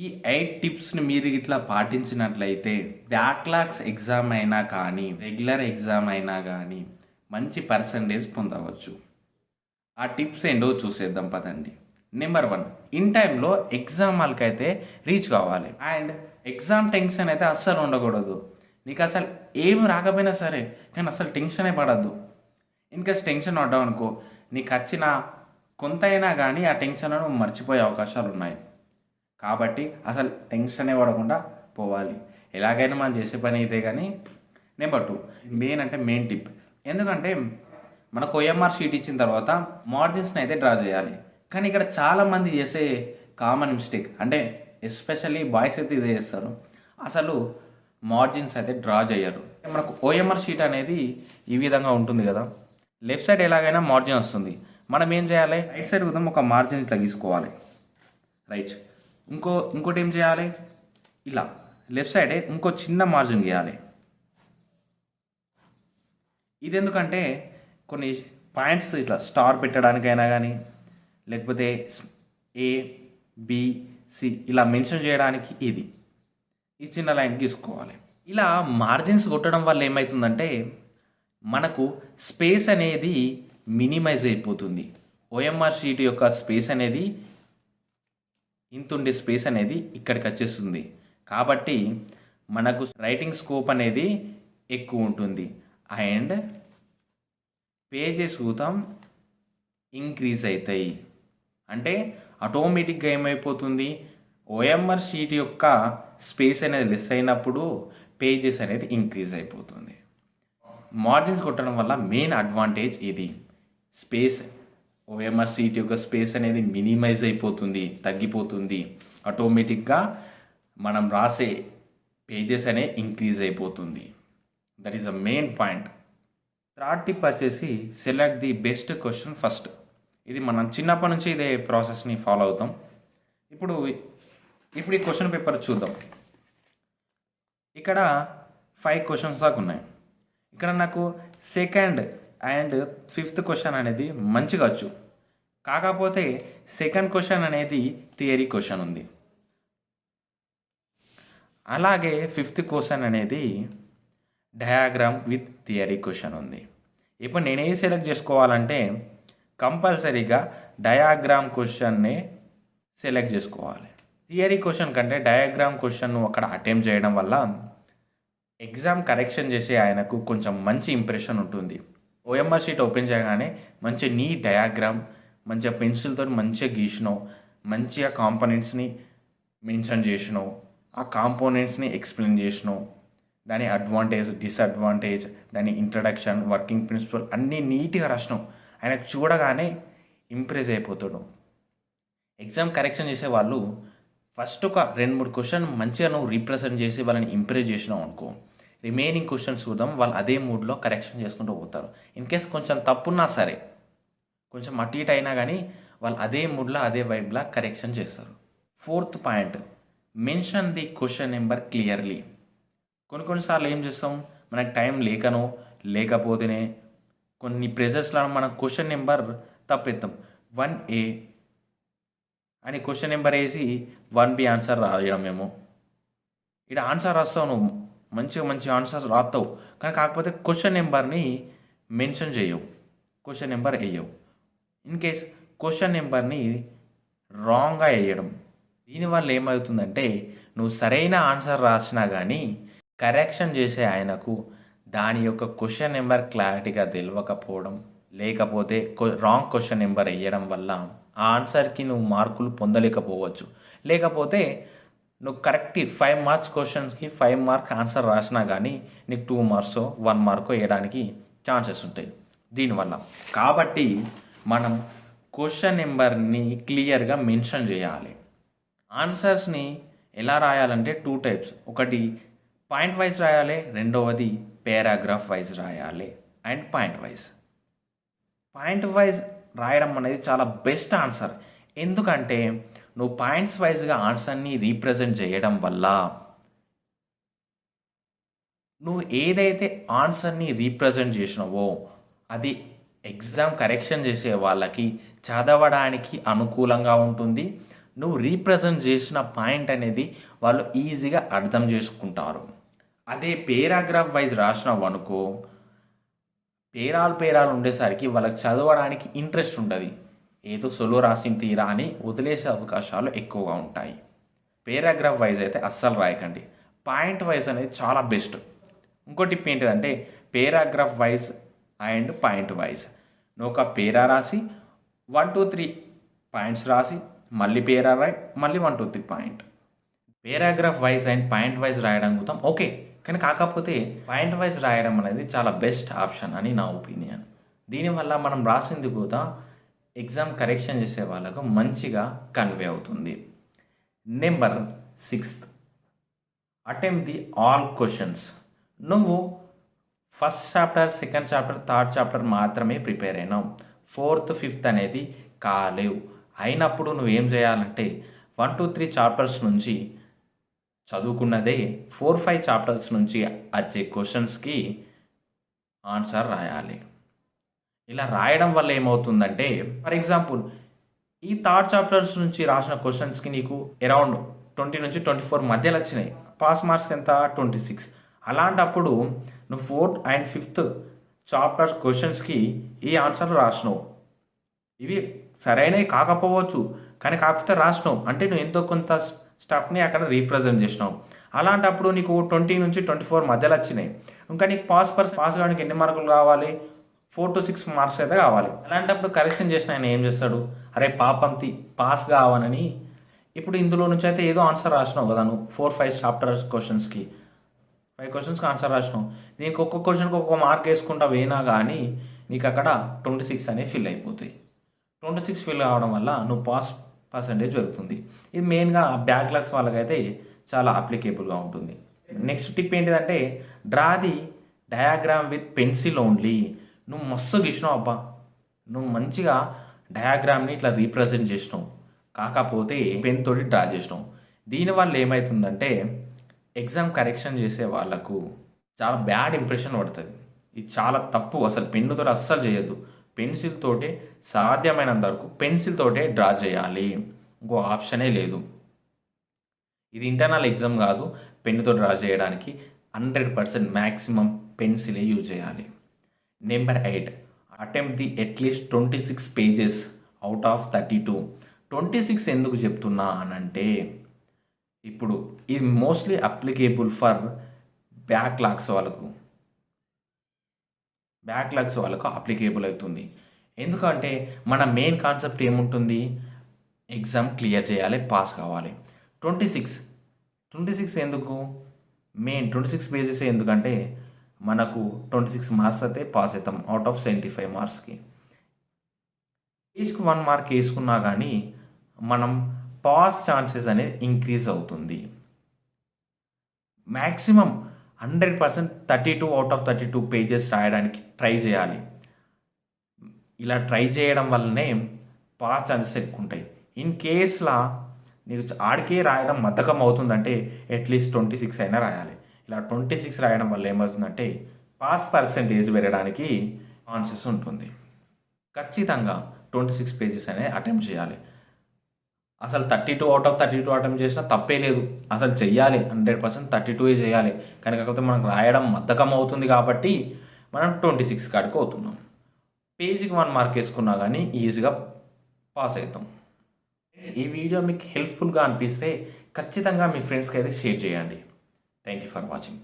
ఈ 8 టిప్స్ని మీరు ఇట్లా పాటించినట్లయితే బ్యాక్లాగ్స్ ఎగ్జామ్ అయినా కానీ రెగ్యులర్ ఎగ్జామ్ అయినా కానీ మంచి పర్సంటేజ్ పొందవచ్చు. ఆ టిప్స్ ఏంటో చూసేద్దాం పదండి. నెంబర్ 1, ఇన్ టైంలో ఎగ్జామ్ హాల్కైతే రీచ్ కావాలి. అండ్ ఎగ్జామ్ టెన్షన్ అయితే అస్సలు ఉండకూడదు. నీకు అసలు ఏం రాకపోయినా సరే కానీ అసలు టెన్షనే పడద్దు. ఇన్కేస్ టెన్షన్ పడ్డావు అనుకో, నీకు వచ్చిన కొంత అయినా కానీ ఆ టెన్షన్లను మర్చిపోయే అవకాశాలు ఉన్నాయి. కాబట్టి అసలు టెన్షనే పడకుండా పోవాలి. ఎలాగైనా మనం చేసే పని అయితే కానీ. Number 2, main tip. ఎందుకంటే మనకు ఓఎంఆర్ షీట్ ఇచ్చిన తర్వాత మార్జిన్స్ని అయితే డ్రా చేయాలి. కానీ ఇక్కడ చాలామంది చేసే కామన్ మిస్టేక్, అంటే ఎస్పెషల్లీ బాయ్స్ అయితే ఇదే చేస్తారు, అసలు మార్జిన్స్ అయితే డ్రా చేయరు. మనకు ఓఎంఆర్ షీట్ అనేది ఈ విధంగా ఉంటుంది కదా, లెఫ్ట్ సైడ్ ఎలాగైనా మార్జిన్ వస్తుంది. మనం ఏం చేయాలి, రైట్ సైడ్ కూడా ఒక మార్జిన్ ఇట్లా తీసుకోవాలి. రైట్, ఇంకోటి ఏం చేయాలి, ఇలా లెఫ్ట్ సైడే ఇంకో చిన్న మార్జిన్ గీయాలి. ఇది ఎందుకంటే కొన్ని పాయింట్స్ ఇట్లా స్టార్ పెట్టడానికైనా కానీ లేకపోతే ఏ బి సి ఇలా మెన్షన్ చేయడానికి ఈ చిన్న లైన్ గీసుకోవాలి. ఇలా మార్జిన్స్ కొట్టడం వల్ల ఏమవుతుందంటే మనకు స్పేస్ అనేది మినిమైజ్ అయిపోతుంది. ఓఎంఆర్ షీట్ యొక్క స్పేస్ అనేది ఇంతుండే స్పేస్ అనేది ఇక్కడికి వచ్చేస్తుంది. కాబట్టి మనకు రైటింగ్ స్కోప్ అనేది ఎక్కువ ఉంటుంది. అండ్ పేజెస్ కూడా ఇంక్రీజ్ అవుతాయి. అంటే ఆటోమేటిక్గా ఏమైపోతుంది, ఓఎంఆర్ షీట్ యొక్క స్పేస్ అనేది లెస్ అయినప్పుడు పేజెస్ అనేది ఇంక్రీజ్ అయిపోతుంది. మార్జిన్స్ కొట్టడం వల్ల మెయిన్ అడ్వాంటేజ్ ఇది. స్పేస్, ఓఎంఆర్ షీట్ యొక్క స్పేస్ అనేది మినిమైజ్ అయిపోతుంది, తగ్గిపోతుంది. ఆటోమేటిక్గా మనం రాసే పేజెస్ అనేవి ఇంక్రీజ్ అయిపోతుంది. That is a main point. Third tip వచ్చేసి select the best question first. ఇది మనం చిన్నప్పటి నుంచి ఇదే ప్రాసెస్ని ఫాలో అవుతాం. ఇప్పుడు ఈ క్వశ్చన్ పేపర్ చూద్దాం. ఇక్కడ 5 క్వశ్చన్స్ దాకా ఉన్నాయి. ఇక్కడ నాకు సెకండ్ అండ్ 5th క్వశ్చన్ అనేది మంచిగా వచ్చు. కాకపోతే సెకండ్ క్వశ్చన్ అనేది థియరీ క్వశ్చన్ ఉంది. అలాగే 5th క్వశ్చన్ అనేది డయాగ్రామ్ విత్ థియరీ క్వశ్చన్ ఉంది. ఇప్పుడు నేనే సెలెక్ట్ చేసుకోవాలంటే కంపల్సరీగా డయాగ్రామ్ క్వశ్చన్నే సెలెక్ట్ చేసుకోవాలి. థియరీ క్వశ్చన్ కంటే డయాగ్రామ్ క్వశ్చన్ అక్కడ అటెంప్ట్ చేయడం వల్ల ఎగ్జామ్ కరెక్షన్ చేసే ఆయనకు కొంచెం మంచి ఇంప్రెషన్ ఉంటుంది. ఓఎంఆర్ షీట్ ఓపెన్ చేయగానే మంచి నీట్ డయాగ్రామ్, మంచిగా పెన్సిల్తో మంచిగా గీసినావు, మంచిగా కాంపోనెంట్స్ని మెన్షన్ చేసినావు, ఆ కాంపోనెంట్స్ని ఎక్స్ప్లెయిన్ చేసినావు, దాని అడ్వాంటేజ్, డిసడ్వాంటేజ్, దాని ఇంట్రడక్షన్, వర్కింగ్ ప్రిన్సిపల్ అన్నీ నీట్గా రాసినావు. ఆయనకు చూడగానే ఇంప్రెస్ అయిపోతాడు. ఎగ్జామ్ కరెక్షన్ చేసే వాళ్ళు ఫస్ట్ ఒక 2-3 క్వశ్చన్ మంచిగా నువ్వు రీప్రజెంట్ చేసి వాళ్ళని ఇంప్రెస్ చేసినావు అనుకో, రిమైనింగ్ క్వశ్చన్స్ చూద్దాం వాళ్ళు అదే మూడ్లో కరెక్షన్ చేసుకుంటూ పోతారు. ఇన్ కేస్ కొంచెం తప్పున్నా సరే, కొంచెం అటు ఇటు అయినా కానీ వాళ్ళు అదే మూడ్లో అదే వైబ్లా కరెక్షన్ చేస్తారు. 4th point, mention the question number clearly. కొన్నిసార్లు ఏం చేస్తాం, మనకు టైం లేకపోతేనే కొన్ని ప్రెజర్స్లో మనం క్వశ్చన్ నెంబర్ తప్పెత్తాం. 1A అని క్వశ్చన్ నెంబర్ వేసి 1B ఆన్సర్ రాయడం. మేము ఇక్కడ ఆన్సర్ రాస్తావు, నువ్వు మంచి ఆన్సర్స్ రాస్తావు, కానీ కాకపోతే క్వశ్చన్ నెంబర్ని మెన్షన్ చేయవు, క్వశ్చన్ నెంబర్ వేయవు. ఇన్ కేస్ క్వశ్చన్ నెంబర్ని రాంగ్గా వేయడం, దీనివల్ల ఏమవుతుందంటే నువ్వు సరైన ఆన్సర్ రాసినా కానీ కరెక్షన్ చేసే ఆయనకు దాని యొక్క క్వశ్చన్ నెంబర్ క్లారిటీగా తెలియకపోవడం, లేకపోతే రాంగ్ క్వశ్చన్ నెంబర్ వేయడం వల్ల ఆ ఆన్సర్కి నువ్వు మార్కులు పొందలేకపోవచ్చు. లేకపోతే నువ్వు కరెక్ట్ 5 మార్క్స్ క్వశ్చన్స్కి 5 మార్క్ ఆన్సర్ రాసినా కానీ నీకు 2 మార్క్స్ 1 మార్క్ వేయడానికి ఛాన్సెస్ ఉంటాయి దీనివల్ల. కాబట్టి మనం క్వశ్చన్ నెంబర్ని క్లియర్గా మెన్షన్ చేయాలి. ఆన్సర్స్ని ఎలా రాయాలంటే 2 టైప్స్. ఒకటి పాయింట్ వైజ్ రాయాలి, రెండవది పారాగ్రాఫ్ వైజ్ రాయాలి. అండ్ పాయింట్ వైజ్ రాయడం అనేది చాలా బెస్ట్ ఆన్సర్. ఎందుకంటే నువ్వు పాయింట్స్ వైజ్గా ఆన్సర్ని రీప్రజెంట్ చేయడం వల్ల నువ్వు ఏదైతే ఆన్సర్ని రీప్రజెంట్ చేసినావో అది ఎగ్జామ్ కరెక్షన్ చేసే వాళ్ళకి చదవడానికి అనుకూలంగా ఉంటుంది. నువ్వు రీప్రజెంట్ చేసిన పాయింట్ అనేది వాళ్ళు ఈజీగా అర్థం చేసుకుంటారు. అదే పేరాగ్రాఫ్ వైజ్ రాసినావు అనుకో, పేరాలు ఉండేసరికి వాళ్ళకి చదవడానికి ఇంట్రెస్ట్ ఉంటుంది. ఏదో సొలో రాసిన తీరా అని వదిలేసే అవకాశాలు ఎక్కువగా ఉంటాయి. పేరాగ్రాఫ్ వైజ్ అయితే అస్సలు రాయకండి. పాయింట్ వైజ్ అనేది చాలా బెస్ట్. ఇంకో టిప్ ఏంటిదంటే paragraph wise and point wise. నువ్వు ఒక పేరా రాసి 1 2 3 పాయింట్స్ రాసి మళ్ళీ పేరా రాయి, మళ్ళీ 1 2 3 point. Paragraph wise and point wise రాయడం కూడా ఓకే, కానీ కాకపోతే పాయింట్ వైజ్ రాయడం అనేది చాలా బెస్ట్ ఆప్షన్ అని నా ఒపీనియన్. దీనివల్ల మనం రాసింది కూడా ఎగ్జామ్ కరెక్షన్ చేసే వాళ్ళకు మంచిగా కన్వే అవుతుంది. Number 6, attempt the all questions. నువ్వు first chapter, second chapter, third chapter మాత్రమే ప్రిపేర్ అయినావు. 4th 5th అనేది కాలేవు. అయినప్పుడు నువ్వేం చేయాలంటే 1 2 3 చాప్టర్స్ నుంచి చదువుకున్నదే 4 5 చాప్టర్స్ నుంచి వచ్చే క్వశ్చన్స్కి ఆన్సర్ రాయాలి. ఇలా రాయడం వల్ల ఏమవుతుందంటే, ఫర్ ఎగ్జాంపుల్ ఈ థర్డ్ చాప్టర్స్ నుంచి రాసిన క్వశ్చన్స్కి నీకు అరౌండ్ 20 నుంచి 24 మధ్యలో వచ్చినాయి. పాస్ మార్క్స్ ఎంత? 26. అలాంటప్పుడు నువ్వు 4th and 5th చాప్టర్స్ క్వశ్చన్స్కి ఈ ఆన్సర్లు రాసినావు. ఇవి సరైనవి కాకపోవచ్చు, కానీ కాకపోతే రాసినావు అంటే నువ్వు ఎంతో కొంత స్టఫ్ని అక్కడ రీప్రజెంట్ చేసినావు. అలాంటప్పుడు నీకు 20 నుంచి 24 మధ్యలో వచ్చినాయి. ఇంకా నీకు పాస్ కావడానికి ఎన్ని మార్కులు కావాలి? 4 to 6 మార్క్స్ అయితే కావాలి. అలాంటప్పుడు కరెక్షన్ చేసిన ఆయన ఏం చేస్తాడు? అరే పాపంతి పాస్ కావాలని ఇప్పుడు ఇందులో నుంచి అయితే ఏదో ఆన్సర్ రాసినావు కదా నువ్వు 4 5 చాప్టర్స్ క్వశ్చన్స్కి 5 క్వశ్చన్స్కి ఆన్సర్ రాసినావు. దీనికి ఒక్కొక్క క్వశ్చన్కి ఒక్కొక్క మార్క్ వేసుకుంటా పోయినా కానీ నీకు అక్కడ 26 అనేవి ఫిల్ అయిపోతాయి. 26 ఫిల్ కావడం వల్ల నువ్వు పాస్ పర్సంటేజ్ జరుగుతుంది. ఇది మెయిన్గా బ్యాక్లాగ్స్ వాళ్ళకైతే చాలా అప్లికేబుల్గా ఉంటుంది. నెక్స్ట్ టిప్ ఏంటిదంటే draw the diagram with pencil only. నువ్వు మస్తు గీసినావు అబ్బా, నువ్వు మంచిగా డయాగ్రామ్ని ఇట్లా రీప్రజెంట్ చేసినావు, కాకపోతే పెన్ తోటి డ్రా చేసినావు. దీనివల్ల ఏమవుతుందంటే ఎగ్జామ్ కరెక్షన్ చేసే వాళ్ళకు చాలా బ్యాడ్ ఇంప్రెషన్ పడుతుంది. ఇది చాలా తప్పు. అసలు పెన్నుతో అస్సలు చేయొద్దు. పెన్సిల్ తోటే సాధ్యమైనంత వరకు పెన్సిల్ తోటే డ్రా చేయాలి, ఇంకో ఆప్షనే లేదు. ఇది ఇంటర్నల్ ఎగ్జామ్ కాదు, పెన్నుతో డ్రా చేయడానికి 100% మ్యాక్సిమం పెన్సిలే యూజ్ చేయాలి. Number 8, attempt the at least 26 pages out of 32. 26 ఎందుకు చెప్తున్నా అనంటే ఇప్పుడు ఇది మోస్ట్లీ అప్లికేబుల్ ఫర్ బ్యాక్లాగ్స్ వాళ్ళకు అప్లికేబుల్ అవుతుంది. ఎందుకంటే మన మెయిన్ కాన్సెప్ట్ ఏముంటుంది? ఎగ్జామ్ క్లియర్ చేయాలి, పాస్ కావాలి. 26 ఎందుకు? మెయిన్ 26 pages ఎందుకంటే మనకు 26 మార్క్స్ అయితే పాస్ అవుతాం అవుట్ ఆఫ్ 75 మార్క్స్కి. పేజ్కి 1 మార్క్ వేసుకున్నా కానీ మనం పాస్ ఛాన్సెస్ అనేది ఇంక్రీజ్ అవుతుంది. మ్యాక్సిమం 100% 32 అవుట్ ఆఫ్ 32 pages రాయడానికి ట్రై చేయాలి. ఇలా ట్రై చేయడం వల్లనే పాస్ ఛాన్సెస్ ఎక్కువ ఉంటాయి. ఇన్ కేస్లా నీకు ఆడికే రాయడం బద్ధకం అవుతుందంటే అట్లీస్ట్ 26 అయినా రాయాలి. ఇలా 26 రాయడం వల్ల ఏమవుతుందంటే పాస్ పర్సెంటేజ్ పెరగడానికి ఛాన్సెస్ ఉంటుంది. ఖచ్చితంగా 26 pages అనేది అటెంప్ట్ చేయాలి. అసలు 32 అవుట్ ఆఫ్ 32 అటెంప్ట్ చేసినా తప్పే లేదు, అసలు చెయ్యాలి. 100% 32 చేయాలి. కానీ కాకపోతే మనకు రాయడం బద్ధకం అవుతుంది కాబట్టి మనం 26 కాడికి అవుతున్నాం. పేజీకి 1 మార్క్ వేసుకున్నా కానీ ఈజీగా పాస్ అవుతాం. ఈ వీడియో మీకు హెల్ప్ఫుల్గా అనిపిస్తే ఖచ్చితంగా మీ ఫ్రెండ్స్కి అయితే షేర్ చేయండి. Thank you for watching.